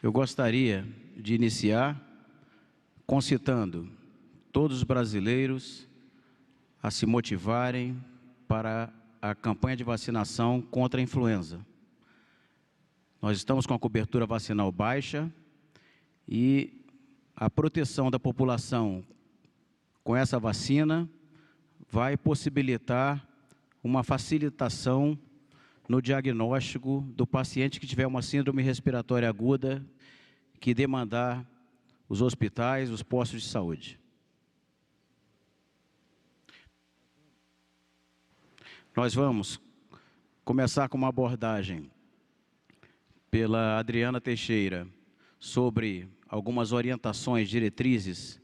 Eu gostaria de iniciar concitando todos os brasileiros a se motivarem para a campanha de vacinação contra a influenza. Nós estamos com a cobertura vacinal baixa e a proteção da população com essa vacina vai possibilitar uma facilitação no diagnóstico do paciente que tiver uma síndrome respiratória aguda que demandar os hospitais, os postos de saúde. Nós vamos começar com uma abordagem pela Adriana Teixeira sobre algumas orientações, diretrizes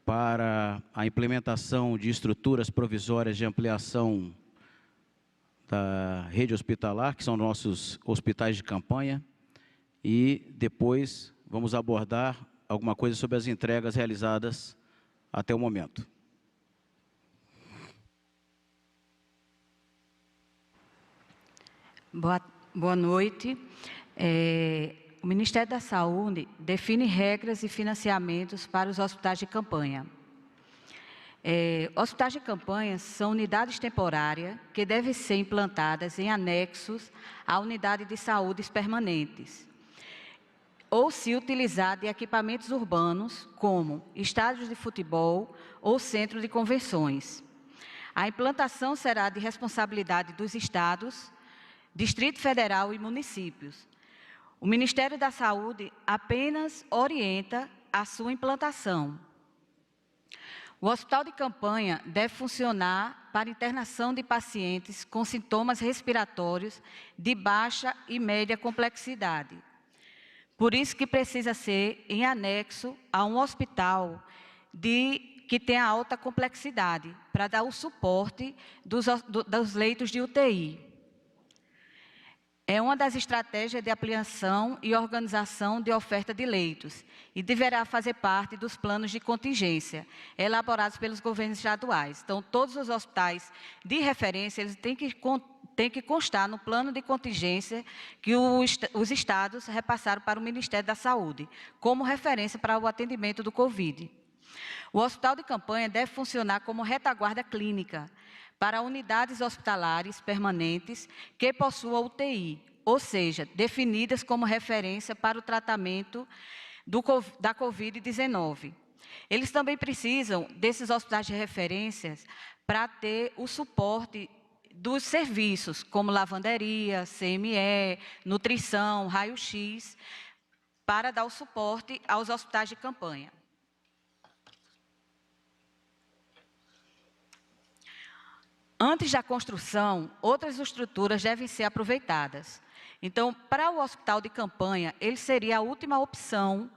para a implementação de estruturas provisórias de ampliação da rede hospitalar, que são nossos hospitais de campanha, e depois vamos abordar alguma coisa sobre as entregas realizadas até o momento. Boa noite. O Ministério da Saúde define regras e financiamentos para os hospitais de campanha. Hospitais de campanha são unidades temporárias que devem ser implantadas em anexos à unidade de saúde permanentes, ou se utilizar de equipamentos urbanos, como estádios de futebol ou centro de convenções. A implantação será de responsabilidade dos estados, Distrito Federal e municípios. O Ministério da Saúde apenas orienta a sua implantação. O hospital de campanha deve funcionar para internação de pacientes com sintomas respiratórios de baixa e média complexidade. Por isso que precisa ser em anexo a um hospital que tenha alta complexidade, para dar o suporte dos leitos de UTI. É uma das estratégias de ampliação e organização de oferta de leitos e deverá fazer parte dos planos de contingência elaborados pelos governos estaduais. Então, todos os hospitais de referência eles têm que constar no plano de contingência que os estados repassaram para o Ministério da Saúde, como referência para o atendimento do Covid. O hospital de campanha deve funcionar como retaguarda clínica para unidades hospitalares permanentes que possuam UTI, ou seja, definidas como referência para o tratamento da Covid-19. Eles também precisam desses hospitais de referências para ter o suporte dos serviços, como lavanderia, CME, nutrição, raio-x, para dar o suporte aos hospitais de campanha. Antes da construção, outras estruturas devem ser aproveitadas. Então, para o hospital de campanha, ele seria a última opção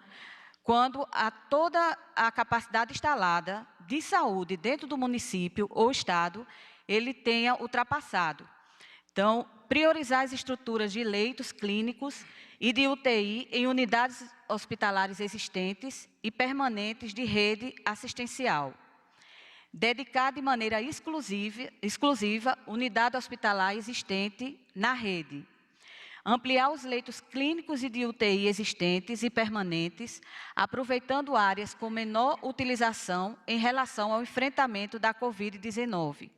quando toda a capacidade instalada de saúde dentro do município ou estado, ele tenha ultrapassado. Então, priorizar as estruturas de leitos clínicos e de UTI em unidades hospitalares existentes e permanentes de rede assistencial. Dedicar de maneira exclusiva unidade hospitalar existente na rede. Ampliar os leitos clínicos e de UTI existentes e permanentes, aproveitando áreas com menor utilização em relação ao enfrentamento da Covid-19.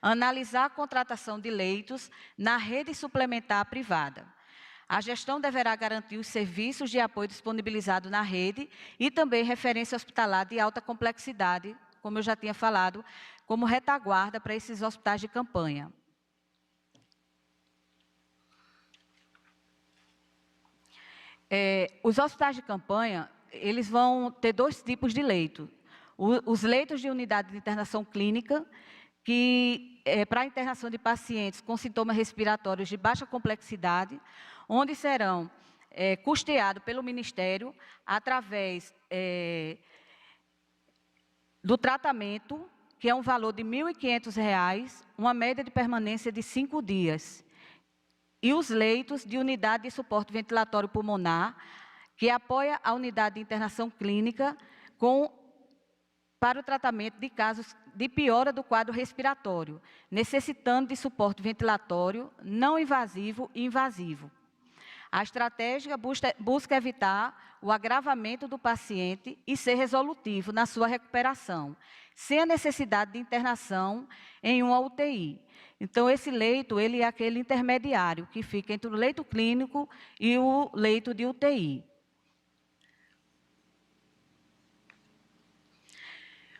Analisar a contratação de leitos na rede suplementar privada. A gestão deverá garantir os serviços de apoio disponibilizados na rede e também referência hospitalar de alta complexidade, como eu já tinha falado, como retaguarda para esses hospitais de campanha. Os hospitais de campanha, eles vão ter dois tipos de leito. Os leitos de unidade de internação clínica, que é para a internação de pacientes com sintomas respiratórios de baixa complexidade, onde serão custeados pelo Ministério através do tratamento, que é um valor de R$ 1.500, uma média de permanência de 5 dias. E os leitos de unidade de suporte ventilatório pulmonar, que apoia a unidade de internação clínica para o tratamento de casos de piora do quadro respiratório, necessitando de suporte ventilatório não invasivo e invasivo. A estratégia busca evitar o agravamento do paciente e ser resolutivo na sua recuperação, sem a necessidade de internação em uma UTI. Então, esse leito, ele é aquele intermediário que fica entre o leito clínico e o leito de UTI.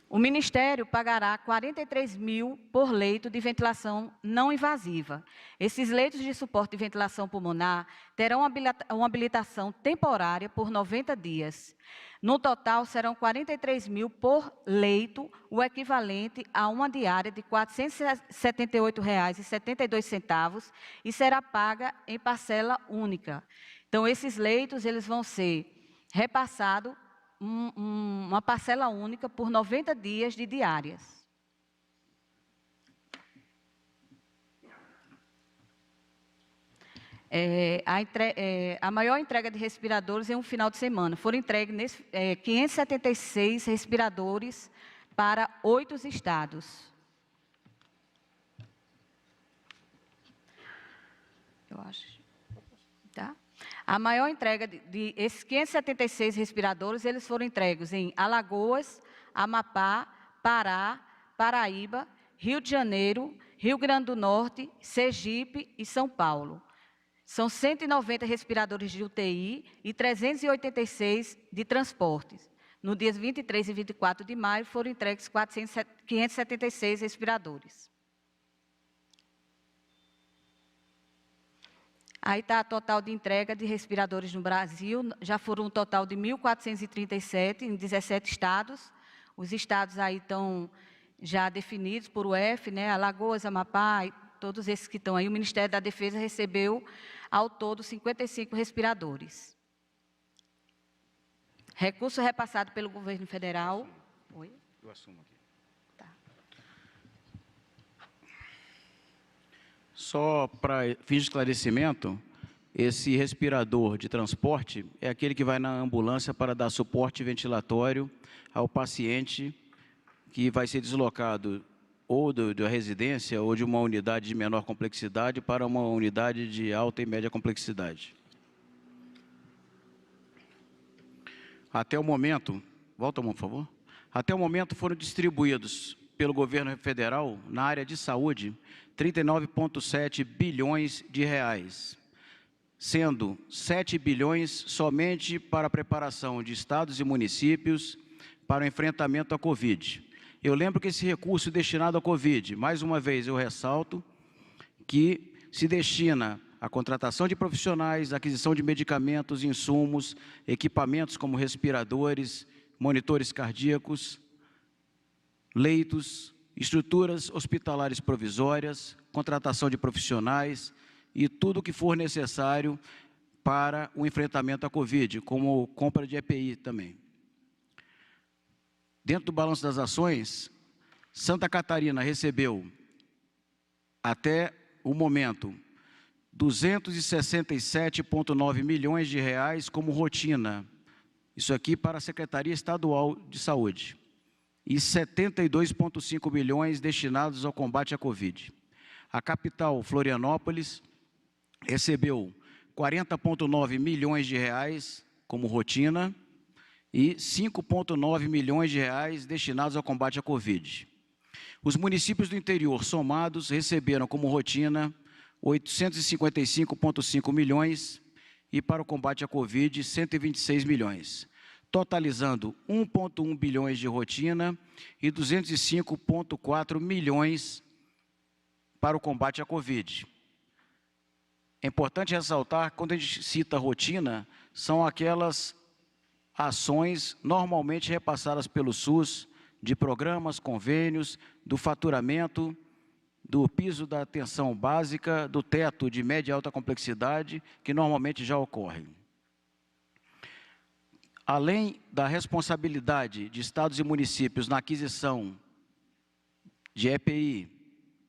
O Ministério pagará 43 mil por leito de ventilação não invasiva. Esses leitos de suporte de ventilação pulmonar terão uma habilitação temporária por 90 dias. No total, serão 43 mil por leito, o equivalente a uma diária de R$ 478,72 e será paga em parcela única. Então, esses leitos eles vão ser repassados uma parcela única por 90 dias de diárias. A maior entrega de respiradores em um final de semana. Foram entregues 576 respiradores para 8 estados. Eu acho. Tá? A maior entrega de esses 576 respiradores, eles foram entregues em Alagoas, Amapá, Pará, Paraíba, Rio de Janeiro, Rio Grande do Norte, Sergipe e São Paulo. São 190 respiradores de UTI e 386 de transportes. No dias 23 e 24 de maio, foram entregues 576 respiradores. Aí está a total de entrega de respiradores no Brasil, já foram um total de 1.437 em 17 estados. Os estados aí estão já definidos por UF, né? Alagoas, Amapá, todos esses que estão aí. O Ministério da Defesa recebeu, ao todo, 55 respiradores. Recurso repassado pelo governo federal. Oi? Eu assumo aqui. Tá. Só para fins de esclarecimento, esse respirador de transporte é aquele que vai na ambulância para dar suporte ventilatório ao paciente que vai ser deslocado ou da residência ou de uma unidade de menor complexidade para uma unidade de alta e média complexidade. Até o momento, volta, por favor. Até o momento foram distribuídos pelo governo federal, na área de saúde, 39,7 bilhões de reais, sendo 7 bilhões somente para a preparação de estados e municípios para o enfrentamento à Covid. Eu lembro que esse recurso destinado à Covid, mais uma vez eu ressalto, que se destina à contratação de profissionais, aquisição de medicamentos, insumos, equipamentos como respiradores, monitores cardíacos, leitos, estruturas hospitalares provisórias, contratação de profissionais e tudo o que for necessário para o enfrentamento à Covid, como compra de EPI também. Dentro do balanço das ações, Santa Catarina recebeu, até o momento, 267,9 milhões de reais como rotina, isso aqui para a Secretaria Estadual de Saúde, e 72,5 milhões destinados ao combate à Covid. A capital, Florianópolis, recebeu 40,9 milhões de reais como rotina e 5,9 milhões de reais destinados ao combate à Covid. Os municípios do interior somados receberam como rotina 855,5 milhões e para o combate à Covid 126 milhões, totalizando 1,1 bilhões de rotina e 205,4 milhões para o combate à Covid. É importante ressaltar, quando a gente cita rotina, são aquelas ações normalmente repassadas pelo SUS, de programas, convênios, do faturamento, do piso da atenção básica, do teto de média e alta complexidade, que normalmente já ocorrem. Além da responsabilidade de estados e municípios na aquisição de EPI,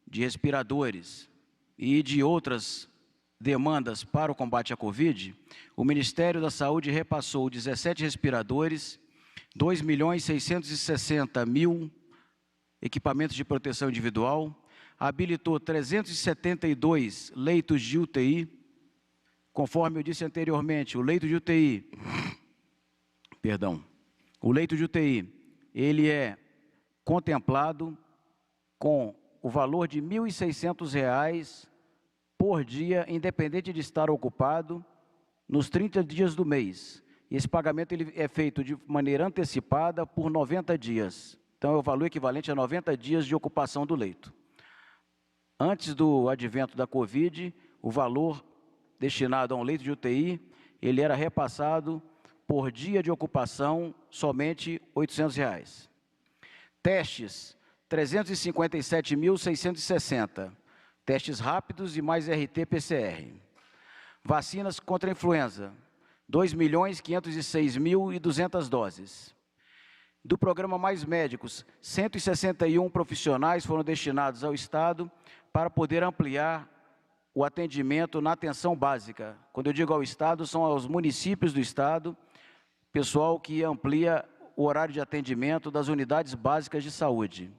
de respiradores e de outras demandas para o combate à Covid, o Ministério da Saúde repassou 17 respiradores, 2.660.000 equipamentos de proteção individual, habilitou 372 leitos de UTI, Conforme eu disse anteriormente, o leito de UTI, ele é contemplado com o valor de R$ 1.600 por dia, independente de estar ocupado, nos 30 dias do mês. Esse pagamento ele é feito de maneira antecipada por 90 dias. Então, é o valor equivalente a 90 dias de ocupação do leito. Antes do advento da Covid, o valor destinado a um leito de UTI, ele era repassado por dia de ocupação somente R$ 800. Testes, 357.660. Testes rápidos e mais RT-PCR. Vacinas contra a influenza, 2.506.200 doses. Do programa Mais Médicos, 161 profissionais foram destinados ao Estado para poder ampliar o atendimento na atenção básica. Quando eu digo ao Estado, são aos municípios do Estado, pessoal que amplia o horário de atendimento das unidades básicas de saúde.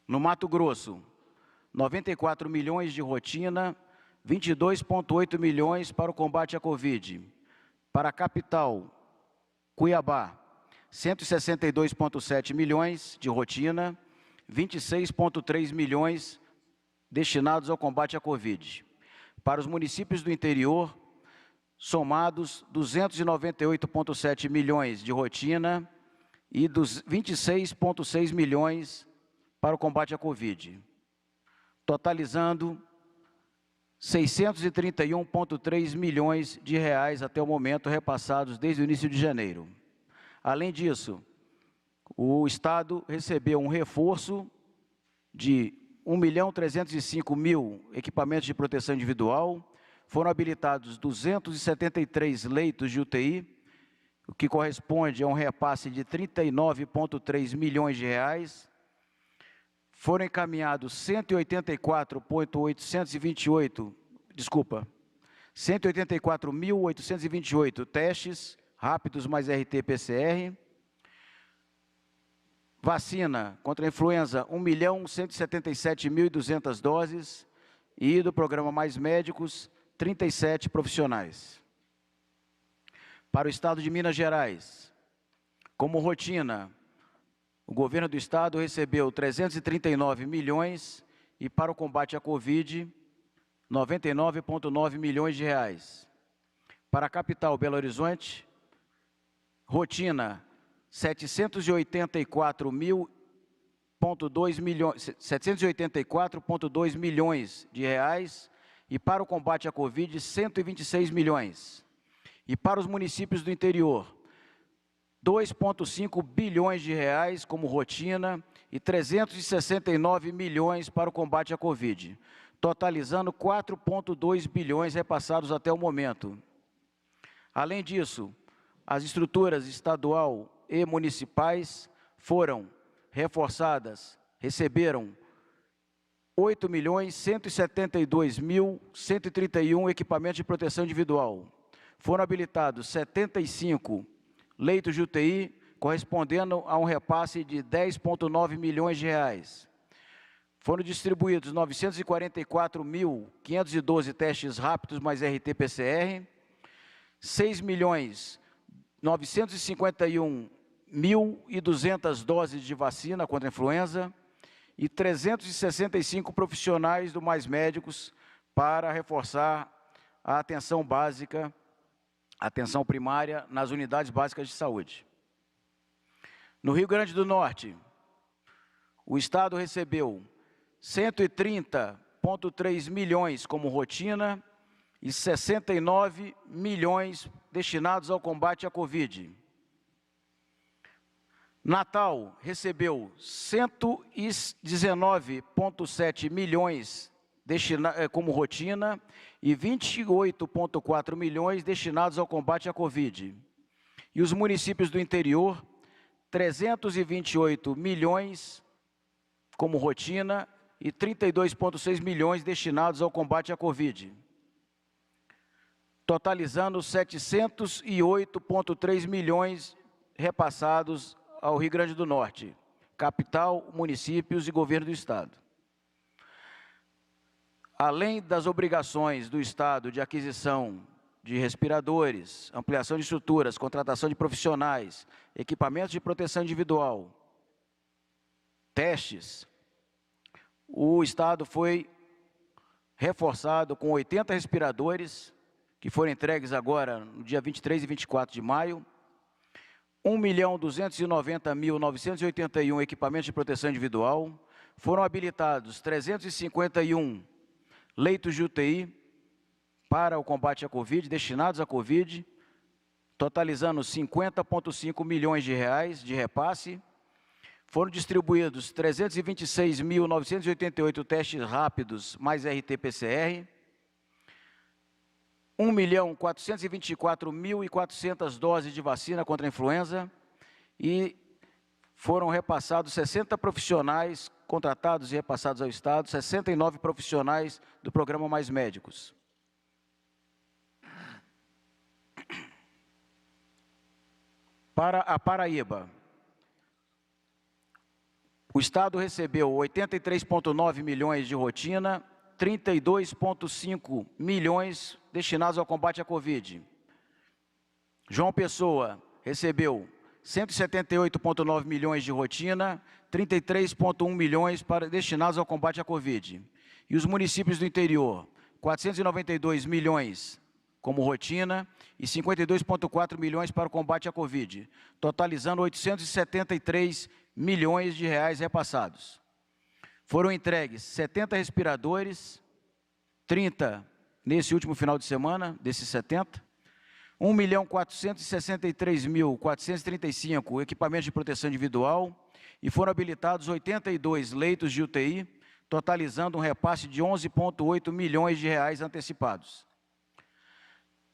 No Mato Grosso, 94 milhões de rotina, 22,8 milhões para o combate à Covid. Para a capital, Cuiabá, 162,7 milhões de rotina, 26,3 milhões destinados ao combate à Covid. Para os municípios do interior, somados 298,7 milhões de rotina e 26,6 milhões para o combate à Covid, totalizando 631,3 milhões de reais até o momento, repassados desde o início de janeiro. Além disso, o Estado recebeu um reforço de 1.305.000 equipamentos de proteção individual, foram habilitados 273 leitos de UTI, o que corresponde a um repasse de 39,3 milhões de reais. Foram encaminhados 184.828 testes rápidos mais RT-PCR. Vacina contra a influenza, 1.177.200 doses. E do programa Mais Médicos, 37 profissionais. Para o Estado de Minas Gerais, como rotina, o governo do Estado recebeu 339 milhões e para o combate à Covid, 99,9 milhões de reais. Para a capital, Belo Horizonte, rotina, 784,2 milhões de reais e para o combate à Covid, 126 milhões. E para os municípios do interior, 2,5 bilhões de reais como rotina e 369 milhões para o combate à Covid, totalizando 4,2 bilhões repassados até o momento. Além disso, as estruturas estadual e municipais foram reforçadas, receberam 8.172.131 equipamentos de proteção individual. Foram habilitados 75 leitos de UTI, correspondendo a um repasse de 10,9 milhões de reais. Foram distribuídos 944.512 testes rápidos mais RT-PCR, 6.951.200 doses de vacina contra a influenza e 365 profissionais do Mais Médicos para reforçar a atenção básica, atenção primária nas unidades básicas de saúde. No Rio Grande do Norte, o Estado recebeu 130,3 milhões como rotina e 69 milhões destinados ao combate à Covid. Natal recebeu 119,7 milhões como rotina e 28,4 milhões destinados ao combate à Covid. E os municípios do interior, 328 milhões como rotina e 32,6 milhões destinados ao combate à Covid, totalizando 708,3 milhões repassados ao Rio Grande do Norte, capital, municípios e governo do Estado. além das obrigações do Estado de aquisição de respiradores, ampliação de estruturas, contratação de profissionais, equipamentos de proteção individual, testes, o Estado foi reforçado com 80 respiradores, que foram entregues agora no dia 23 e 24 de maio, 1.290.981 equipamentos de proteção individual, foram habilitados 351 leitos de UTI para o combate à Covid, destinados à Covid, totalizando 50,5 milhões de reais de repasse. Foram distribuídos 326.988 testes rápidos mais RT-PCR, 1.424.400 doses de vacina contra a influenza e foram repassados 60 profissionais contratados e repassados ao Estado, 69 profissionais do programa Mais Médicos. Para a Paraíba, o Estado recebeu 83,9 milhões de rotina, 32,5 milhões destinados ao combate à Covid. João Pessoa recebeu 178,9 milhões de rotina, 33,1 milhões destinados ao combate à Covid. E os municípios do interior, 492 milhões como rotina e 52,4 milhões para o combate à Covid, totalizando 873 milhões de reais repassados. Foram entregues 70 respiradores, 30 nesse último final de semana, desses 70, 1.463.435 equipamentos de proteção individual e foram habilitados 82 leitos de UTI, totalizando um repasse de 11,8 milhões de reais antecipados.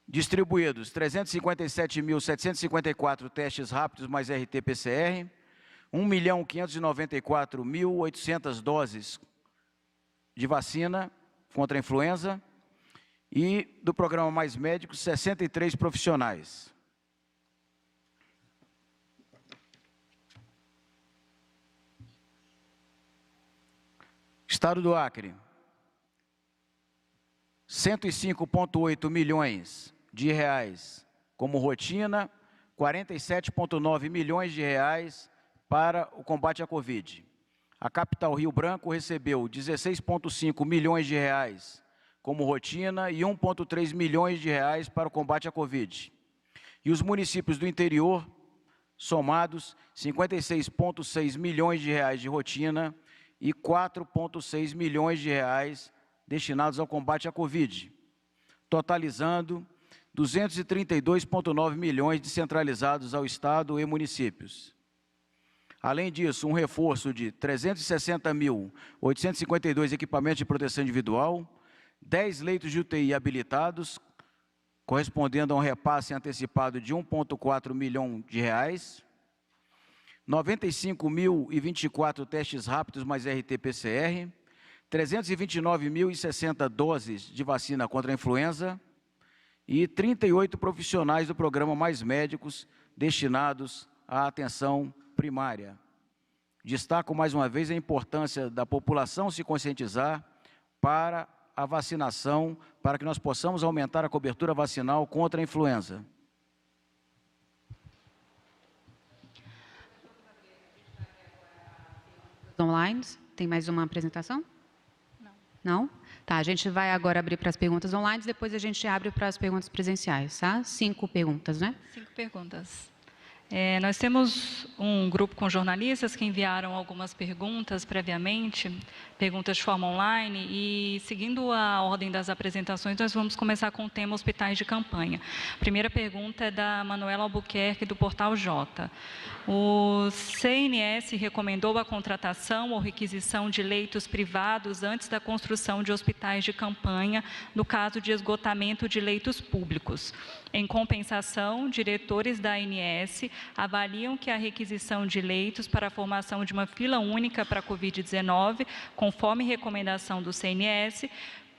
Distribuídos 357.754 testes rápidos mais RT-PCR, 1.594.800 doses de vacina contra a influenza e do programa Mais Médicos, 63 profissionais. Estado do Acre, 105,8 milhões de reais como rotina, 47,9 milhões de reais para o combate à Covid. A capital Rio Branco recebeu 16,5 milhões de reais como rotina e 1,3 milhões de reais para o combate à Covid. E os municípios do interior, somados, 56,6 milhões de reais de rotina e 4,6 milhões de reais destinados ao combate à Covid, totalizando 232,9 milhões descentralizados ao Estado e municípios. Além disso, um reforço de 360.852 equipamentos de proteção individual, 10 leitos de UTI habilitados, correspondendo a um repasse antecipado de 1,4 milhão de reais, 95.024 testes rápidos mais RT-PCR, 329.060 doses de vacina contra a influenza e 38 profissionais do programa Mais Médicos destinados à atenção primária. Destaco mais uma vez a importância da população se conscientizar para a vacinação, para que nós possamos aumentar a cobertura vacinal contra a influenza. Online, tem mais uma apresentação? Não? Tá, a gente vai agora abrir para as perguntas online, depois a gente abre para as perguntas presenciais, tá? 5 perguntas, né? 5 perguntas. Nós temos um grupo com jornalistas que enviaram algumas perguntas previamente, perguntas de forma online, e seguindo a ordem das apresentações, nós vamos começar com o tema hospitais de campanha. A primeira pergunta é da Manuela Albuquerque, do Portal J. O CNS recomendou a contratação ou requisição de leitos privados antes da construção de hospitais de campanha, no caso de esgotamento de leitos públicos. Em compensação, diretores da ANS avaliam que a requisição de leitos para a formação de uma fila única para a Covid-19, conforme recomendação do CNS,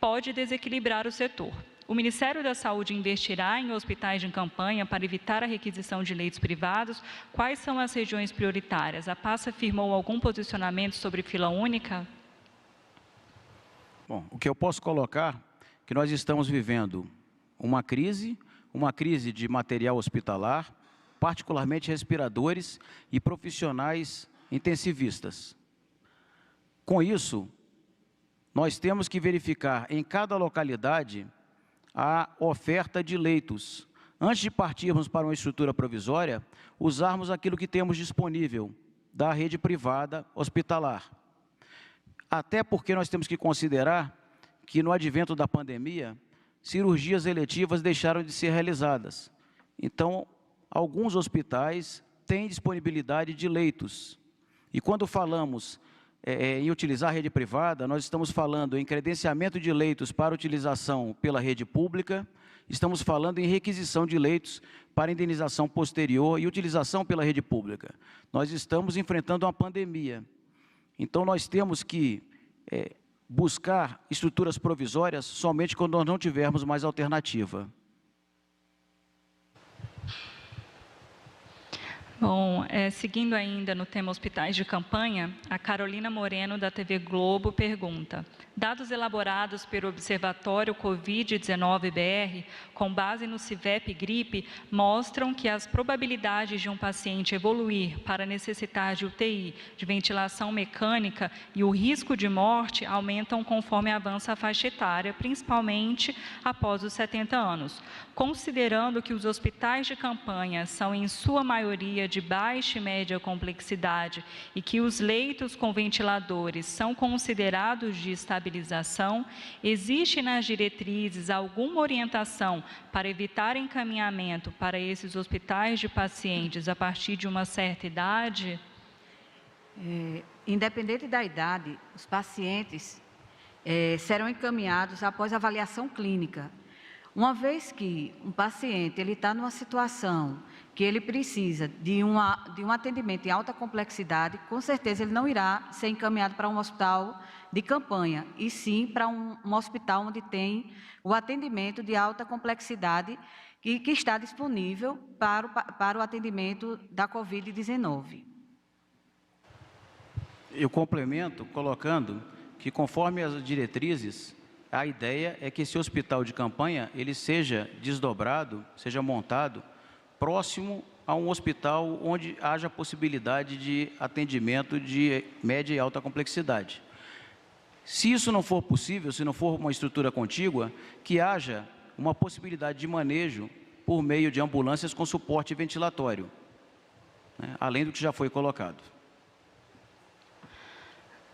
pode desequilibrar o setor. O Ministério da Saúde investirá em hospitais de campanha para evitar a requisição de leitos privados? Quais são as regiões prioritárias? A pasta firmou algum posicionamento sobre fila única? Bom, o que eu posso colocar é que nós estamos vivendo uma crise de material hospitalar, particularmente respiradores e profissionais intensivistas. Com isso, nós temos que verificar em cada localidade a oferta de leitos. Antes de partirmos para uma estrutura provisória, usarmos aquilo que temos disponível da rede privada hospitalar. Até porque nós temos que considerar que no advento da pandemia, cirurgias eletivas deixaram de ser realizadas. Então, alguns hospitais têm disponibilidade de leitos. E quando falamos em utilizar a rede privada, nós estamos falando em credenciamento de leitos para utilização pela rede pública, estamos falando em requisição de leitos para indenização posterior e utilização pela rede pública. Nós estamos enfrentando uma pandemia. Então, nós temos que buscar estruturas provisórias somente quando nós não tivermos mais alternativa. Bom, seguindo ainda no tema hospitais de campanha, a Carolina Moreno, da TV Globo, pergunta: dados elaborados pelo Observatório Covid-19-BR, com base no CIVEP-Gripe, mostram que as probabilidades de um paciente evoluir para necessitar de UTI, de ventilação mecânica e o risco de morte aumentam conforme avança a faixa etária, principalmente após os 70 anos. Considerando que os hospitais de campanha são, em sua maioria, de baixa e média complexidade e que os leitos com ventiladores são considerados de estabilização, existe nas diretrizes alguma orientação para evitar encaminhamento para esses hospitais de pacientes a partir de uma certa idade? Independente da idade, os pacientes serão encaminhados após avaliação clínica. Uma vez que um paciente está numa situação que ele precisa de um atendimento em alta complexidade, com certeza ele não irá ser encaminhado para um hospital de campanha, e sim para um hospital onde tem o atendimento de alta complexidade que está disponível para o atendimento da Covid-19. Eu complemento colocando que, conforme as diretrizes, a ideia é que esse hospital de campanha ele seja desdobrado, seja montado próximo a um hospital onde haja possibilidade de atendimento de média e alta complexidade. Se isso não for possível, se não for uma estrutura contígua, que haja uma possibilidade de manejo por meio de ambulâncias com suporte ventilatório, né, além do que já foi colocado.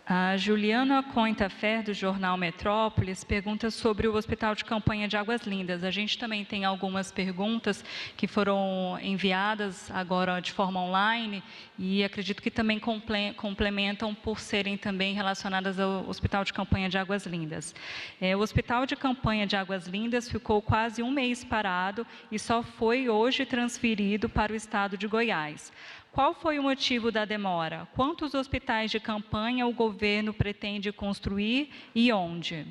A Juliana Cointafer, do jornal Metrópolis, pergunta sobre o Hospital de Campanha de Águas Lindas. A gente também tem algumas perguntas que foram enviadas agora de forma online e acredito que também complementam por serem também relacionadas ao Hospital de Campanha de Águas Lindas. O Hospital de Campanha de Águas Lindas ficou quase um mês parado e só foi hoje transferido para o estado de Goiás. Qual foi o motivo da demora? Quantos hospitais de campanha o governo pretende construir e onde?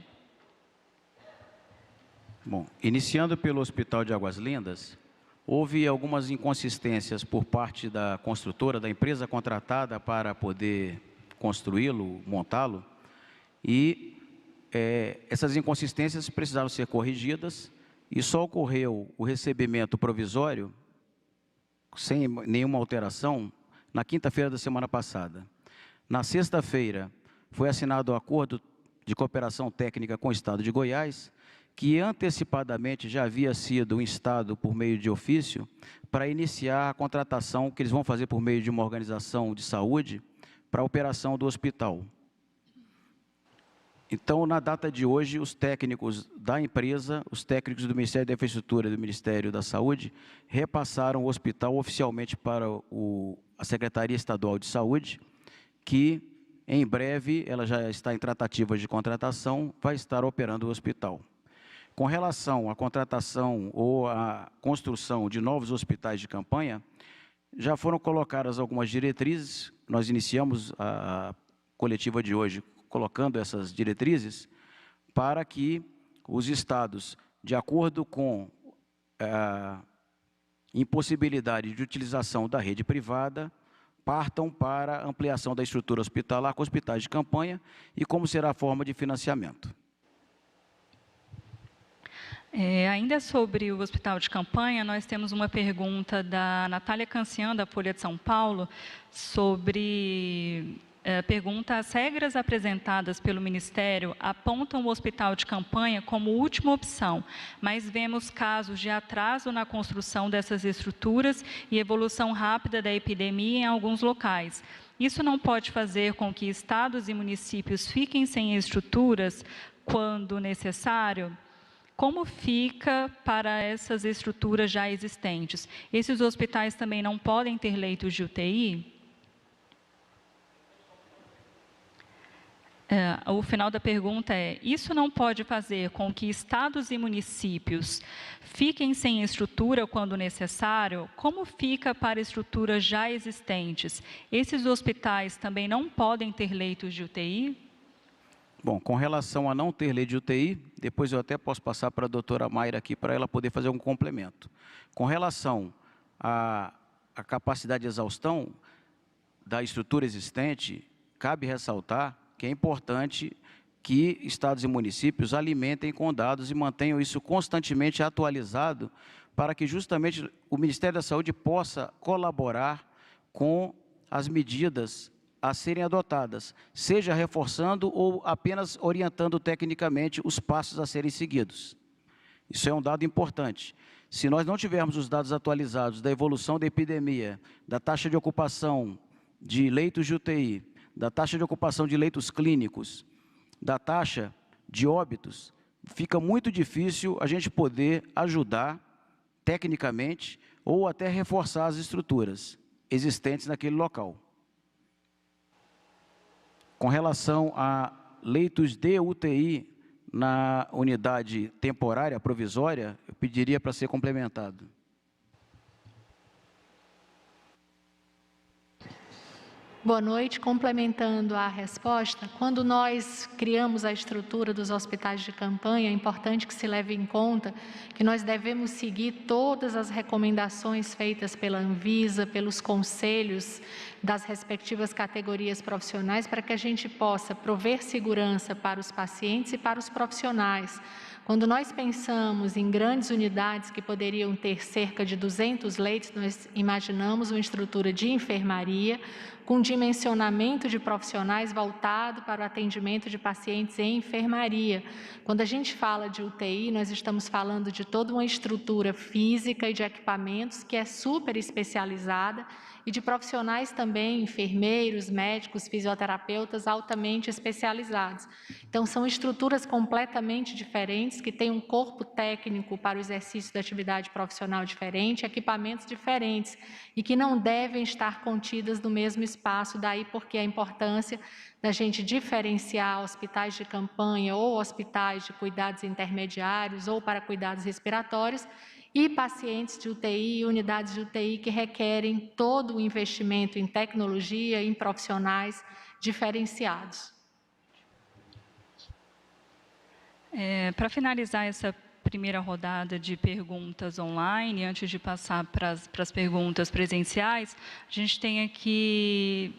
Bom, iniciando pelo Hospital de Águas Lindas, houve algumas inconsistências por parte da construtora, da empresa contratada para poder construí-lo, montá-lo, e essas inconsistências precisaram ser corrigidas e só ocorreu o recebimento provisório sem nenhuma alteração, na quinta-feira da semana passada. Na sexta-feira, foi assinado o acordo de cooperação técnica com o Estado de Goiás, que antecipadamente já havia sido instado por meio de ofício para iniciar a contratação que eles vão fazer por meio de uma organização de saúde para a operação do hospital. Então, na data de hoje, os técnicos da empresa, os técnicos do Ministério da Infraestrutura e do Ministério da Saúde, repassaram o hospital oficialmente para a Secretaria Estadual de Saúde, que, em breve, ela já está em tratativas de contratação, vai estar operando o hospital. Com relação à contratação ou à construção de novos hospitais de campanha, já foram colocadas algumas diretrizes, nós iniciamos a coletiva de hoje colocando essas diretrizes, para que os estados, de acordo com a impossibilidade de utilização da rede privada, partam para a ampliação da estrutura hospitalar com hospitais de campanha e como será a forma de financiamento. Ainda sobre o hospital de campanha, nós temos uma pergunta da Natália Cancian, da Folha de São Paulo, sobre... pergunta: as regras apresentadas pelo Ministério apontam o hospital de campanha como última opção, mas vemos casos de atraso na construção dessas estruturas e evolução rápida da epidemia em alguns locais. Isso não pode fazer com que estados e municípios fiquem sem estruturas quando necessário? Como fica para essas estruturas já existentes? Esses hospitais também não podem ter leitos de UTI? O final da pergunta é: isso não pode fazer com que estados e municípios fiquem sem estrutura quando necessário? Como fica para estruturas já existentes? Esses hospitais também não podem ter leitos de UTI? Bom, com relação a não ter leito de UTI, depois eu até posso passar para a doutora Mayra aqui, para ela poder fazer um complemento. Com relação à capacidade de exaustão da estrutura existente, cabe ressaltar que é importante que estados e municípios alimentem com dados e mantenham isso constantemente atualizado, para que justamente o Ministério da Saúde possa colaborar com as medidas a serem adotadas, seja reforçando ou apenas orientando tecnicamente os passos a serem seguidos. Isso é um dado importante. Se nós não tivermos os dados atualizados da evolução da epidemia, da taxa de ocupação de leitos de UTI, da taxa de ocupação de leitos clínicos, da taxa de óbitos, fica muito difícil a gente poder ajudar tecnicamente ou até reforçar as estruturas existentes naquele local. Com relação a leitos de UTI na unidade temporária, provisória, eu pediria para ser complementado. Boa noite. Complementando a resposta, quando nós criamos a estrutura dos hospitais de campanha, é importante que se leve em conta que nós devemos seguir todas as recomendações feitas pela Anvisa, pelos conselhos das respectivas categorias profissionais, para que a gente possa prover segurança para os pacientes e para os profissionais. Quando nós pensamos em grandes unidades que poderiam ter cerca de 200 leitos, nós imaginamos uma estrutura de enfermaria, com dimensionamento de profissionais voltado para o atendimento de pacientes em enfermaria. Quando a gente fala de UTI, nós estamos falando de toda uma estrutura física e de equipamentos que é super especializada e de profissionais também, enfermeiros, médicos, fisioterapeutas altamente especializados. Então, são estruturas completamente diferentes, que têm um corpo técnico para o exercício da atividade profissional diferente, equipamentos diferentes, e que não devem estar contidas no mesmo espaço, daí porque a importância da gente diferenciar hospitais de campanha ou hospitais de cuidados intermediários ou para cuidados respiratórios, e pacientes de UTI e unidades de UTI que requerem todo o investimento em tecnologia e em profissionais diferenciados. Para finalizar essa primeira rodada de perguntas online, antes de passar para as perguntas presenciais, a gente tem aqui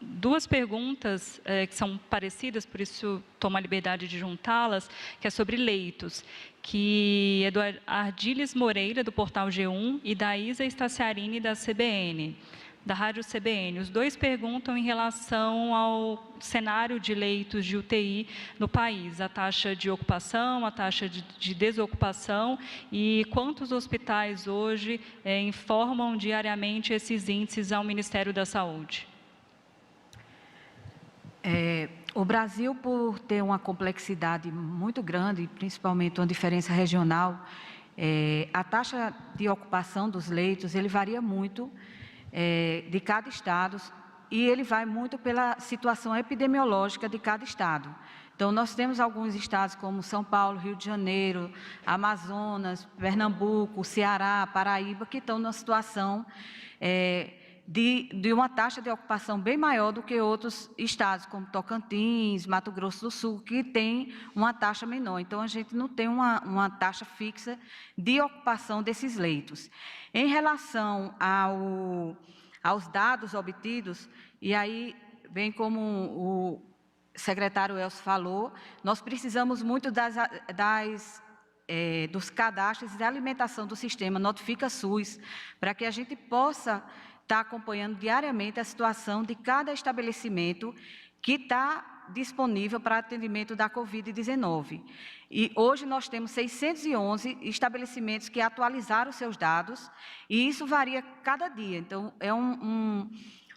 duas perguntas que são parecidas, por isso tomo a liberdade de juntá-las, que é sobre leitos, que é do Ardiles Moreira, do Portal G1, e da Isa Staciarini, da CBN, da Rádio CBN. Os dois perguntam em relação ao cenário de leitos de UTI no país, a taxa de ocupação, a taxa de desocupação e quantos hospitais hoje informam diariamente esses índices ao Ministério da Saúde. O Brasil, por ter uma complexidade muito grande, principalmente uma diferença regional, a taxa de ocupação dos leitos, ele varia muito de cada estado e ele vai muito pela situação epidemiológica de cada estado. Então, nós temos alguns estados como São Paulo, Rio de Janeiro, Amazonas, Pernambuco, Ceará, Paraíba, que estão numa situação de uma taxa de ocupação bem maior do que outros estados, como Tocantins, Mato Grosso do Sul, que tem uma taxa menor. Então, a gente não tem uma taxa fixa de ocupação desses leitos. Em relação aos dados obtidos, e aí bem como o secretário Elcio falou, nós precisamos muito das dos cadastros de alimentação do sistema Notifica SUS, para que a gente possa estar acompanhando diariamente a situação de cada estabelecimento que está disponível para atendimento da Covid-19. E hoje nós temos 611 estabelecimentos que atualizaram seus dados, e isso varia cada dia. Então, é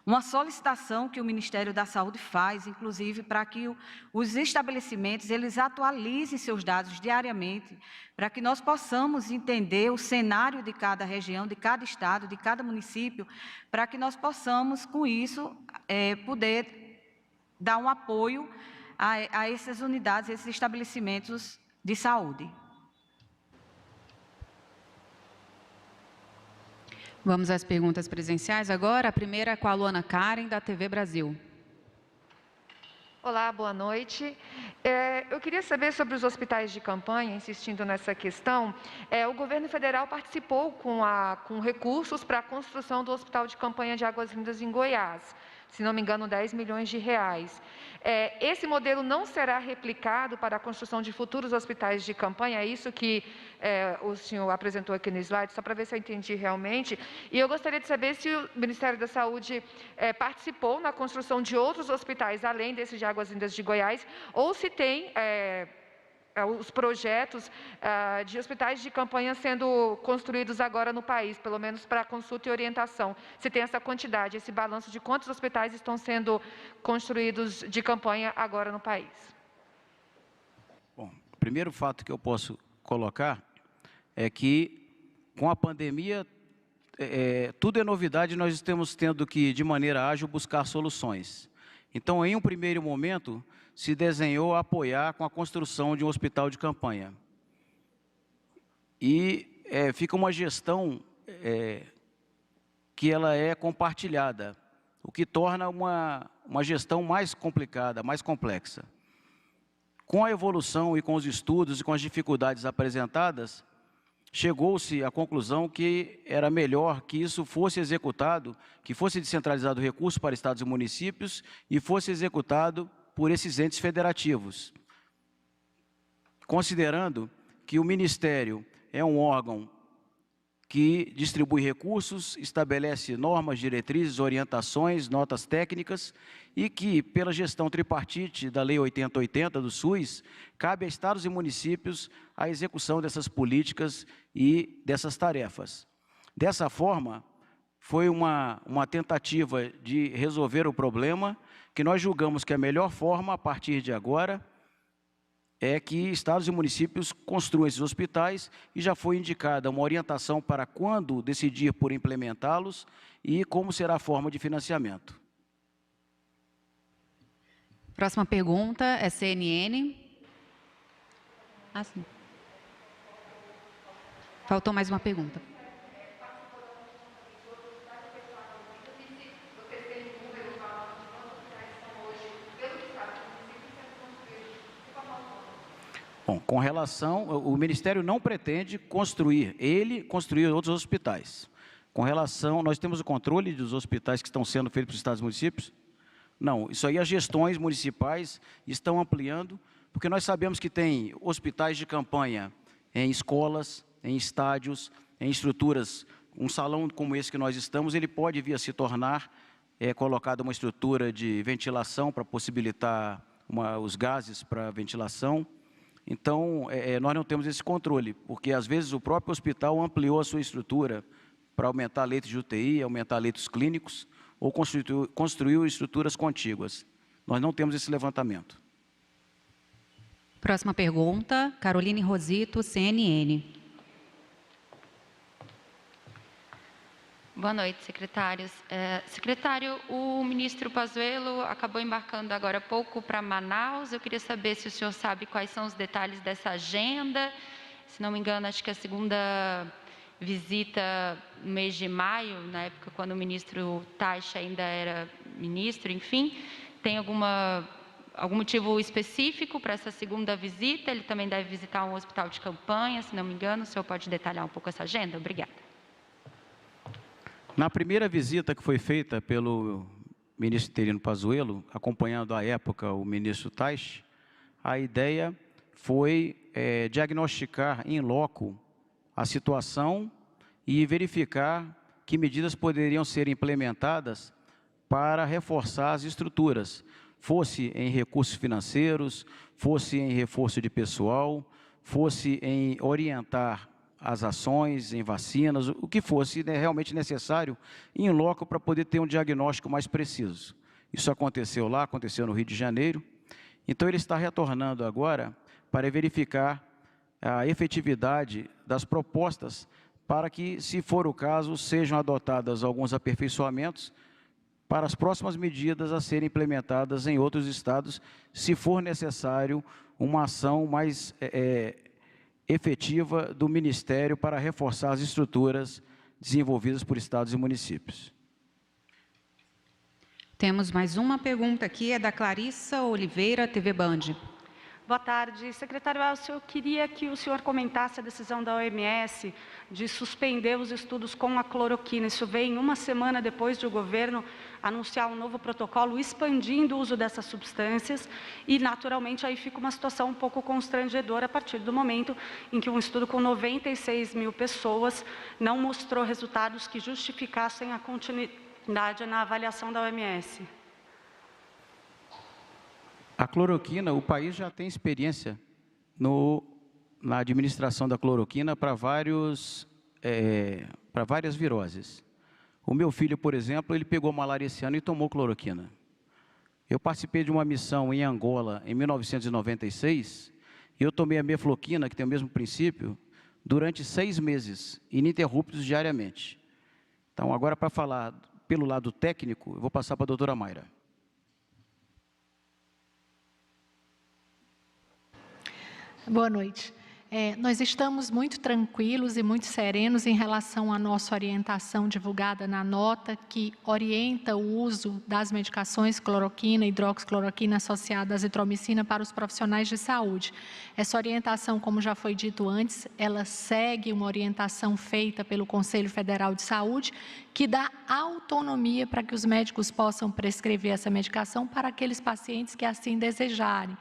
uma solicitação que o Ministério da Saúde faz, inclusive, para que os estabelecimentos eles atualizem seus dados diariamente, para que nós possamos entender o cenário de cada região, de cada estado, de cada município, para que nós possamos, com isso, poder dar um apoio a essas unidades, esses estabelecimentos de saúde. Vamos às perguntas presenciais agora. A primeira é com a Luana Karen, da TV Brasil. Olá, boa noite. Eu queria saber sobre os hospitais de campanha, insistindo nessa questão. O governo federal participou com recursos para a construção do Hospital de Campanha de Águas Lindas em Goiás, se não me engano, 10 milhões de reais. Esse modelo não será replicado para a construção de futuros hospitais de campanha? É isso que o senhor apresentou aqui no slide, só para ver se eu entendi realmente. E eu gostaria de saber se o Ministério da Saúde participou na construção de outros hospitais, além desse de Águas Lindas de Goiás, ou se tem os projetos de hospitais de campanha sendo construídos agora no país, pelo menos para consulta e orientação. Se tem essa quantidade, esse balanço de quantos hospitais estão sendo construídos de campanha agora no país. Bom, o primeiro fato que eu posso colocar é que, com a pandemia, tudo é novidade e nós estamos tendo que, de maneira ágil, buscar soluções. Então, em um primeiro momento, se desenhou apoiar com a construção de um hospital de campanha. E fica uma gestão que ela é compartilhada, o que torna uma gestão mais complicada, mais complexa. Com a evolução e com os estudos e com as dificuldades apresentadas, chegou-se à conclusão que era melhor que isso fosse executado, que fosse descentralizado o recurso para estados e municípios e fosse executado por esses entes federativos, considerando que o Ministério é um órgão que distribui recursos, estabelece normas, diretrizes, orientações, notas técnicas e que, pela gestão tripartite da Lei 8080 do SUS, cabe a estados e municípios a execução dessas políticas e dessas tarefas. Dessa forma, foi uma tentativa de resolver o problema que nós julgamos que a melhor forma, a partir de agora, é que estados e municípios construam esses hospitais e já foi indicada uma orientação para quando decidir por implementá-los e como será a forma de financiamento. Próxima pergunta é CNN. Sim. Faltou mais uma pergunta. Bom, com relação, o Ministério não pretende construir outros hospitais. Com relação, nós temos o controle dos hospitais que estão sendo feitos para os estados e municípios? Não, isso aí as gestões municipais estão ampliando, porque nós sabemos que tem hospitais de campanha em escolas, em estádios, em estruturas. Um salão como esse que nós estamos, ele pode vir a se tornar colocado uma estrutura de ventilação para possibilitar os gases para ventilação. Então, nós não temos esse controle, porque às vezes o próprio hospital ampliou a sua estrutura para aumentar leitos de UTI, aumentar leitos clínicos, ou construiu estruturas contíguas. Nós não temos esse levantamento. Próxima pergunta, Caroline Rosito, CNN. Boa noite, secretários. Secretário, o ministro Pazuello acabou embarcando agora há pouco para Manaus. Eu queria saber se o senhor sabe quais são os detalhes dessa agenda. Se não me engano, acho que a segunda visita no mês de maio, na época quando o ministro Taixa ainda era ministro, enfim. Tem algum motivo específico para essa segunda visita? Ele também deve visitar um hospital de campanha, se não me engano. O senhor pode detalhar um pouco essa agenda? Obrigada. Na primeira visita que foi feita pelo ministro interino Pazuello, acompanhando à época o ministro Taixa, a ideia foi diagnosticar em loco a situação e verificar que medidas poderiam ser implementadas para reforçar as estruturas, fosse em recursos financeiros, fosse em reforço de pessoal, fosse em orientar as ações, em vacinas, o que fosse realmente necessário em loco para poder ter um diagnóstico mais preciso. Isso aconteceu lá, aconteceu no Rio de Janeiro. Então, ele está retornando agora para verificar a efetividade das propostas para que, se for o caso, sejam adotados alguns aperfeiçoamentos para as próximas medidas a serem implementadas em outros estados, se for necessário uma ação mais efetiva do Ministério para reforçar as estruturas desenvolvidas por estados e municípios. Temos mais uma pergunta aqui, é da Clarissa Oliveira, TV Band. Boa tarde. Secretário Elcio, eu queria que o senhor comentasse a decisão da OMS de suspender os estudos com a cloroquina. Isso vem uma semana depois de o governo anunciar um novo protocolo expandindo o uso dessas substâncias e, naturalmente, aí fica uma situação um pouco constrangedora a partir do momento em que um estudo com 96 mil pessoas não mostrou resultados que justificassem a continuidade na avaliação da OMS. A cloroquina, o país já tem experiência na administração da cloroquina para várias viroses. O meu filho, por exemplo, ele pegou malária esse ano e tomou cloroquina. Eu participei de uma missão em Angola em 1996 e eu tomei a mefloquina, que tem o mesmo princípio, durante 6 meses, ininterruptos diariamente. Então, agora, para falar pelo lado técnico, eu vou passar para a doutora Mayra. Boa noite. Nós estamos muito tranquilos e muito serenos em relação à nossa orientação divulgada na nota que orienta o uso das medicações cloroquina e hidroxicloroquina associada à azitromicina para os profissionais de saúde. Essa orientação, como já foi dito antes, ela segue uma orientação feita pelo Conselho Federal de Saúde que dá autonomia para que os médicos possam prescrever essa medicação para aqueles pacientes que assim desejarem.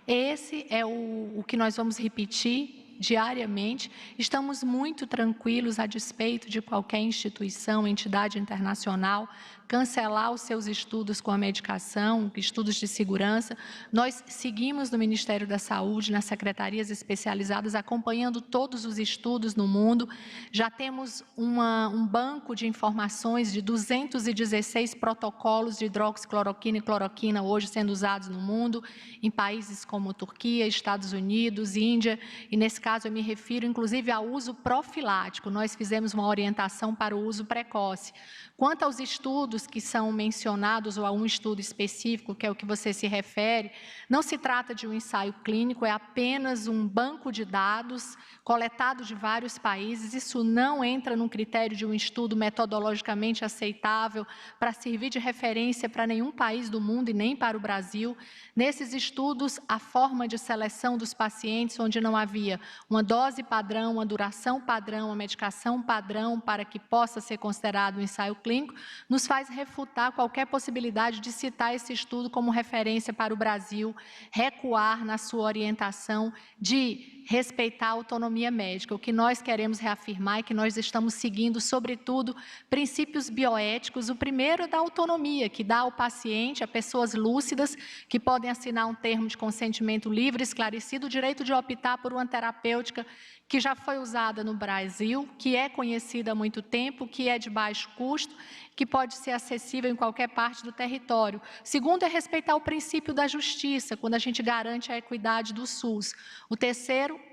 Esse é o que nós vamos repetir diariamente. Estamos muito tranquilos a despeito de qualquer instituição, entidade internacional, cancelar os seus estudos com a medicação, estudos de segurança. Nós seguimos no Ministério da Saúde, nas secretarias especializadas, acompanhando todos os estudos no mundo. Já temos um banco de informações de 216 protocolos de hidroxicloroquina e cloroquina hoje sendo usados no mundo, em países como Turquia, Estados Unidos, Índia, e nesse caso eu me refiro inclusive ao uso profilático. Nós fizemos uma orientação para o uso precoce. Quanto aos estudos que são mencionados, ou a um estudo específico, que é o que você se refere, não se trata de um ensaio clínico, é apenas um banco de dados coletado de vários países. Isso não entra num critério de um estudo metodologicamente aceitável para servir de referência para nenhum país do mundo e nem para o Brasil. Nesses estudos, a forma de seleção dos pacientes, onde não havia uma dose padrão, uma duração padrão, uma medicação padrão para que possa ser considerado um ensaio clínico, nos faz refutar qualquer possibilidade de citar esse estudo como referência para o Brasil, recuar na sua orientação de respeitar a autonomia médica. O que nós queremos reafirmar é que nós estamos seguindo, sobretudo, princípios bioéticos. O primeiro é da autonomia, que dá ao paciente, a pessoas lúcidas, que podem assinar um termo de consentimento livre, esclarecido, o direito de optar por uma terapêutica que já foi usada no Brasil, que é conhecida há muito tempo, que é de baixo custo, que pode ser acessível em qualquer parte do território. Segundo é respeitar o princípio da justiça, quando a gente garante a equidade do SUS.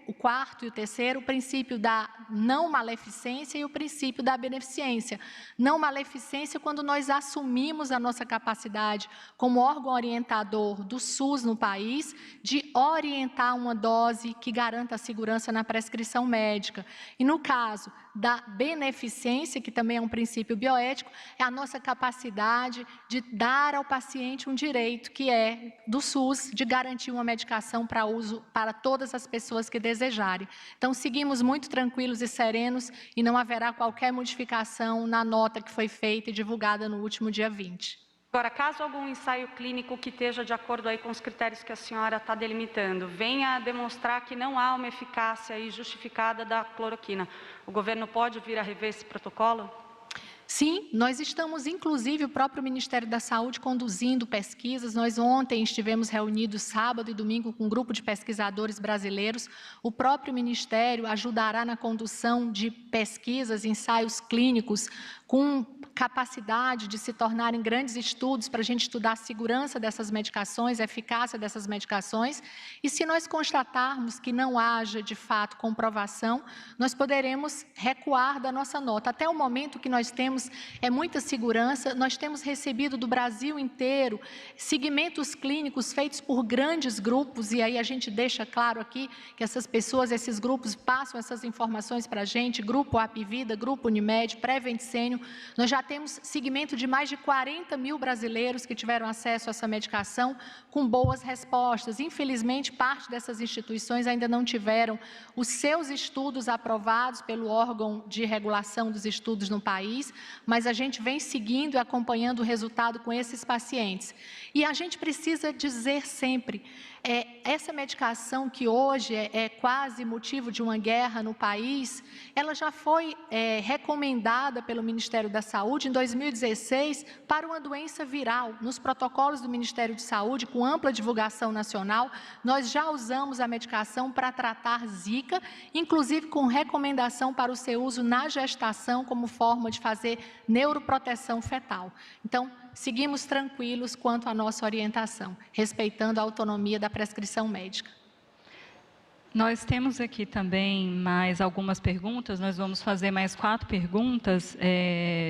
O quarto e o terceiro, o princípio da não maleficência e o princípio da beneficência. Não maleficência quando nós assumimos a nossa capacidade como órgão orientador do SUS no país de orientar uma dose que garanta a segurança na prescrição médica. E no caso da beneficência, que também é um princípio bioético, é a nossa capacidade de dar ao paciente um direito, que é do SUS, de garantir uma medicação para uso para todas as pessoas que desejarem. Então, seguimos muito tranquilos e serenos e não haverá qualquer modificação na nota que foi feita e divulgada no último dia 20. Agora, caso algum ensaio clínico que esteja de acordo aí com os critérios que a senhora está delimitando, venha a demonstrar que não há uma eficácia aí justificada da cloroquina, o governo pode vir a rever esse protocolo? Sim, nós estamos, inclusive, o próprio Ministério da Saúde conduzindo pesquisas. Nós ontem estivemos reunidos sábado e domingo com um grupo de pesquisadores brasileiros. O próprio Ministério ajudará na condução de pesquisas, ensaios clínicos, com capacidade de se tornarem grandes estudos para a gente estudar a segurança dessas medicações, a eficácia dessas medicações. E se nós constatarmos que não haja, de fato, comprovação, nós poderemos recuar da nossa nota. Até o momento que nós temos muita segurança, nós temos recebido do Brasil inteiro segmentos clínicos feitos por grandes grupos, e aí a gente deixa claro aqui que essas pessoas, esses grupos passam essas informações para a gente, Grupo Apivida, Grupo Unimed, Prevent Senior. Nós já temos segmento de mais de 40 mil brasileiros que tiveram acesso a essa medicação com boas respostas. Infelizmente, parte dessas instituições ainda não tiveram os seus estudos aprovados pelo órgão de regulação dos estudos no país, mas a gente vem seguindo e acompanhando o resultado com esses pacientes. E a gente precisa dizer sempre, essa medicação que hoje é quase motivo de uma guerra no país, ela já foi recomendada pelo Ministério da Saúde em 2016 para uma doença viral. Nos protocolos do Ministério de Saúde, com ampla divulgação nacional, nós já usamos a medicação para tratar Zika, inclusive com recomendação para o seu uso na gestação como forma de fazer neuroproteção fetal. Então, seguimos tranquilos quanto à nossa orientação, respeitando a autonomia da prescrição médica. Nós temos aqui também mais algumas perguntas, nós vamos fazer mais 4 perguntas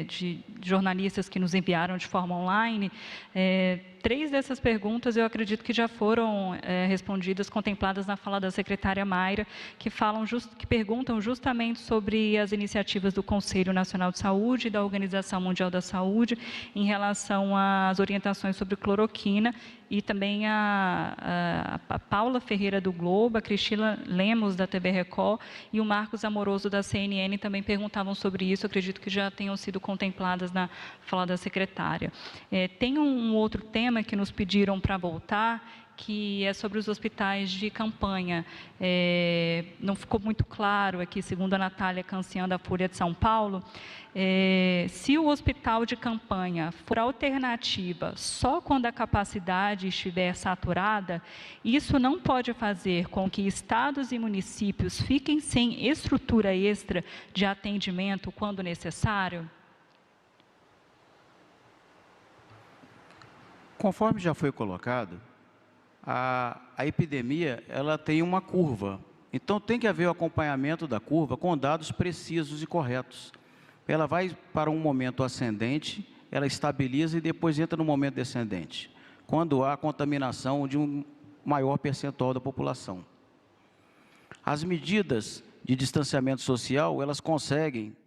de jornalistas que nos enviaram de forma online. 3 dessas perguntas eu acredito que já foram respondidas, contempladas na fala da secretária Mayra, que perguntam justamente sobre as iniciativas do Conselho Nacional de Saúde e da Organização Mundial da Saúde em relação às orientações sobre cloroquina, e também a Paula Ferreira do Globo, a Cristina Lemos da TV Record e o Marcos Amoroso da CNN também perguntavam sobre isso, acredito que já tenham sido contempladas na fala da secretária. Tem um outro tema que nos pediram para voltar, que é sobre os hospitais de campanha. Não ficou muito claro aqui, segundo a Natália Cancian, da Folha de São Paulo, se o hospital de campanha for alternativa só quando a capacidade estiver saturada, isso não pode fazer com que estados e municípios fiquem sem estrutura extra de atendimento quando necessário? Conforme já foi colocado, a epidemia ela tem uma curva. Então, tem que haver o acompanhamento da curva com dados precisos e corretos. Ela vai para um momento ascendente, ela estabiliza e depois entra no momento descendente, quando há contaminação de um maior percentual da população. As medidas de distanciamento social, elas conseguem,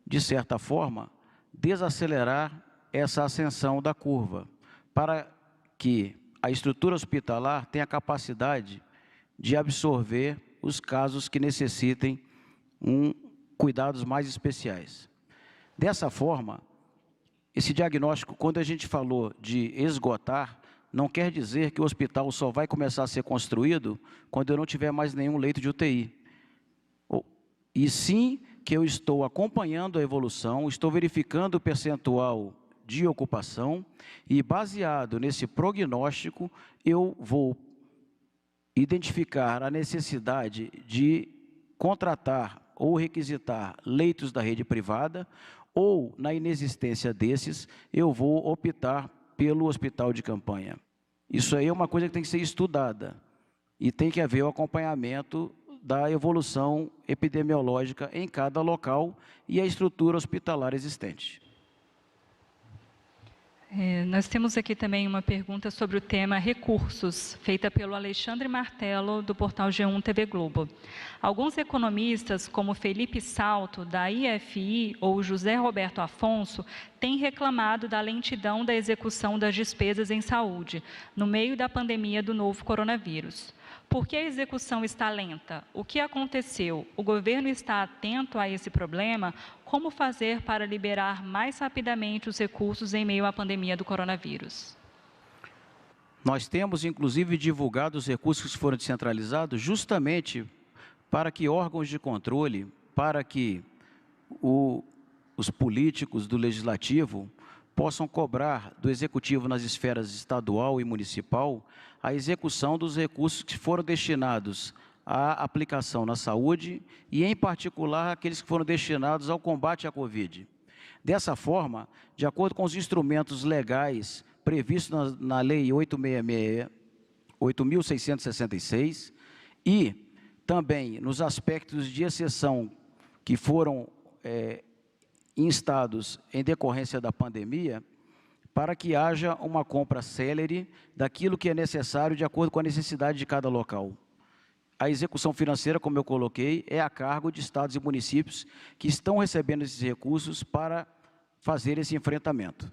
de certa forma, desacelerar essa ascensão da curva, para que a estrutura hospitalar tenha a capacidade de absorver os casos que necessitem cuidados mais especiais. Dessa forma, esse diagnóstico, quando a gente falou de esgotar, não quer dizer que o hospital só vai começar a ser construído quando eu não tiver mais nenhum leito de UTI. E sim que eu estou acompanhando a evolução, estou verificando o percentual de ocupação e, baseado nesse prognóstico, eu vou identificar a necessidade de contratar ou requisitar leitos da rede privada, ou, na inexistência desses, eu vou optar pelo hospital de campanha. Isso aí é uma coisa que tem que ser estudada e tem que haver o acompanhamento da evolução epidemiológica em cada local e a estrutura hospitalar existente. Nós temos aqui também uma pergunta sobre o tema recursos, feita pelo Alexandre Martello, do portal G1 TV Globo. Alguns economistas, como Felipe Salto, da IFI, ou José Roberto Afonso, têm reclamado da lentidão da execução das despesas em saúde, no meio da pandemia do novo coronavírus. Por que a execução está lenta? O que aconteceu? O governo está atento a esse problema? Como fazer para liberar mais rapidamente os recursos em meio à pandemia do coronavírus? Nós temos, inclusive, divulgado os recursos que foram descentralizados justamente para que órgãos de controle, para que os políticos do Legislativo possam cobrar do Executivo nas esferas estadual e municipal a execução dos recursos que foram destinados à aplicação na saúde e, em particular, aqueles que foram destinados ao combate à Covid. Dessa forma, de acordo com os instrumentos legais previstos na Lei 8.666 e também nos aspectos de exceção que foram instados em decorrência da pandemia, para que haja uma compra célere daquilo que é necessário de acordo com a necessidade de cada local. A execução financeira, como eu coloquei, é a cargo de estados e municípios que estão recebendo esses recursos para fazer esse enfrentamento.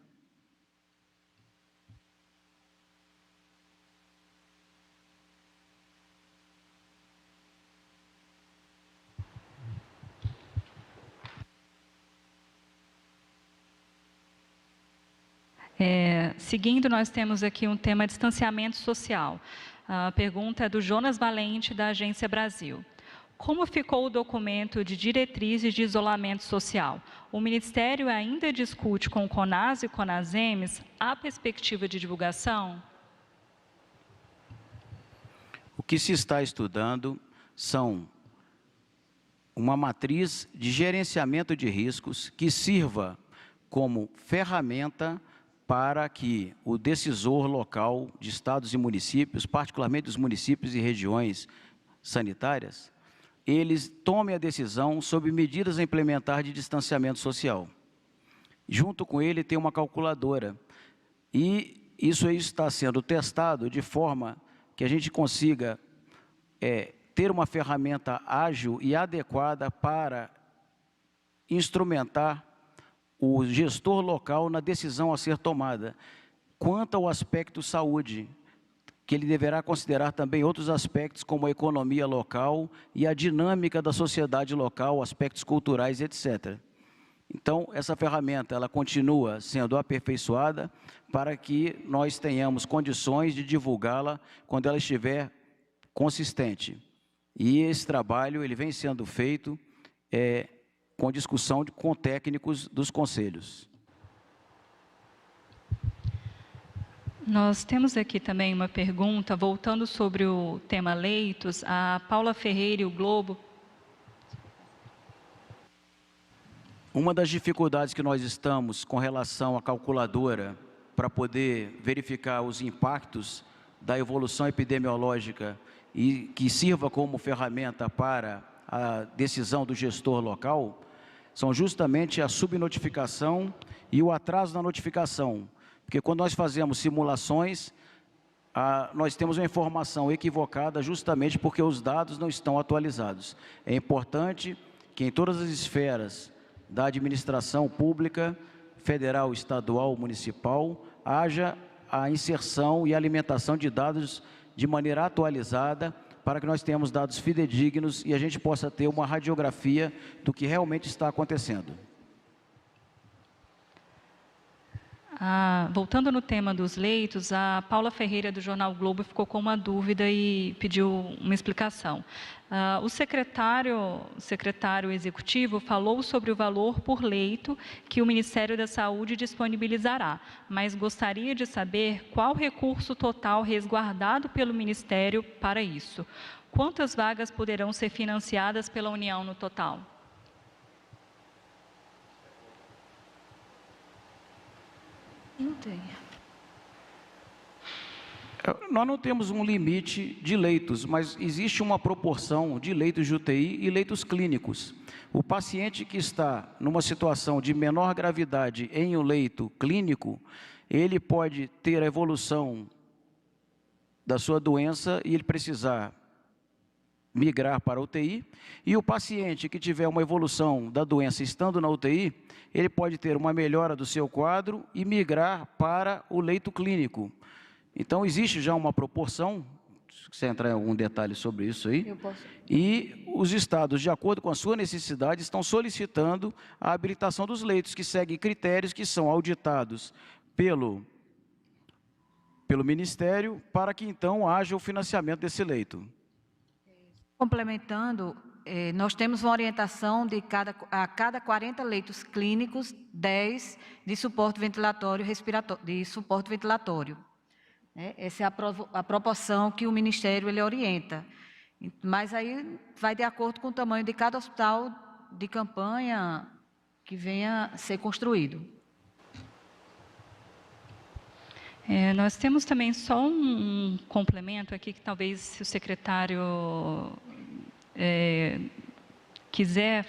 Seguindo, nós temos aqui um tema de distanciamento social. A pergunta é do Jonas Valente, da Agência Brasil. Como ficou o documento de diretrizes de isolamento social? O Ministério ainda discute com o CONAS e CONASEMES a perspectiva de divulgação? O que se está estudando são uma matriz de gerenciamento de riscos que sirva como ferramenta para que o decisor local de estados e municípios, particularmente os municípios e regiões sanitárias, eles tomem a decisão sobre medidas a implementar de distanciamento social. Junto com ele tem uma calculadora e isso aí está sendo testado de forma que a gente consiga ter uma ferramenta ágil e adequada para instrumentar o gestor local na decisão a ser tomada. Quanto ao aspecto saúde, que ele deverá considerar também outros aspectos como a economia local e a dinâmica da sociedade local, aspectos culturais, etc. Então, essa ferramenta, ela continua sendo aperfeiçoada para que nós tenhamos condições de divulgá-la quando ela estiver consistente. E esse trabalho, ele vem sendo feito com discussão com técnicos dos conselhos. Nós temos aqui também uma pergunta, voltando sobre o tema leitos, a Paula Ferreira e o Globo. Uma das dificuldades que nós estamos com relação à calculadora para poder verificar os impactos da evolução epidemiológica e que sirva como ferramenta para a decisão do gestor local, são justamente a subnotificação e o atraso na notificação. Porque quando nós fazemos simulações, nós temos uma informação equivocada justamente porque os dados não estão atualizados. É importante que em todas as esferas da administração pública, federal, estadual, municipal, haja a inserção e alimentação de dados de maneira atualizada para que nós tenhamos dados fidedignos e a gente possa ter uma radiografia do que realmente está acontecendo. Voltando no tema dos leitos, a Paula Ferreira, do Jornal o Globo, ficou com uma dúvida e pediu uma explicação. O secretário executivo falou sobre o valor por leito que o Ministério da Saúde disponibilizará, mas gostaria de saber qual recurso total resguardado pelo Ministério para isso. Quantas vagas poderão ser financiadas pela União no total? Nós não temos um limite de leitos, mas existe uma proporção de leitos de UTI e leitos clínicos. O paciente que está numa situação de menor gravidade em um leito clínico, ele pode ter a evolução da sua doença e ele precisar migrar para a UTI, e o paciente que tiver uma evolução da doença estando na UTI, ele pode ter uma melhora do seu quadro e migrar para o leito clínico. Então, existe já uma proporção, Se você entrar em algum detalhe sobre isso aí. Eu posso. E os estados, de acordo com a sua necessidade, estão solicitando a habilitação dos leitos, que seguem critérios que são auditados pelo Ministério, para que então haja o financiamento desse leito. Complementando, nós temos uma orientação de a cada 40 leitos clínicos, 10 de suporte ventilatório ventilatório. Essa é a proporção que o Ministério ele orienta. Mas aí vai de acordo com o tamanho de cada hospital de campanha que venha a ser construído. Nós temos também só um complemento aqui, que talvez, se o secretário quiser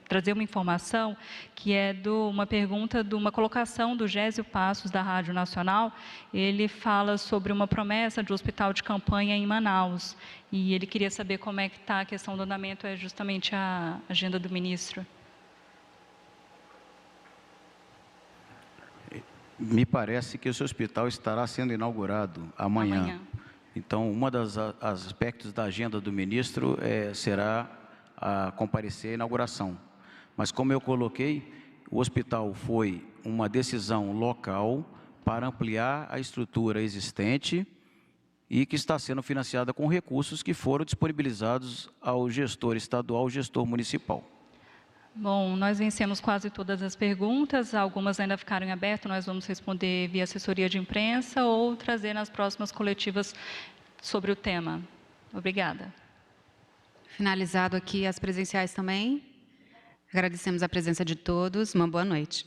trazer uma informação, que é uma pergunta, de uma colocação do Gésio Passos, da Rádio Nacional. Ele fala sobre uma promessa de hospital de campanha em Manaus, e ele queria saber como é que está a questão do andamento, é justamente a agenda do ministro. Me parece que esse hospital estará sendo inaugurado amanhã. Então, um dos aspectos da agenda do ministro será a comparecer à inauguração. Mas, como eu coloquei, o hospital foi uma decisão local para ampliar a estrutura existente e que está sendo financiada com recursos que foram disponibilizados ao gestor estadual, ao gestor municipal. Bom, nós vencemos quase todas as perguntas, algumas ainda ficaram em aberto, nós vamos responder via assessoria de imprensa ou trazer nas próximas coletivas sobre o tema. Obrigada. Finalizado aqui as presenciais também. Agradecemos a presença de todos. Uma boa noite.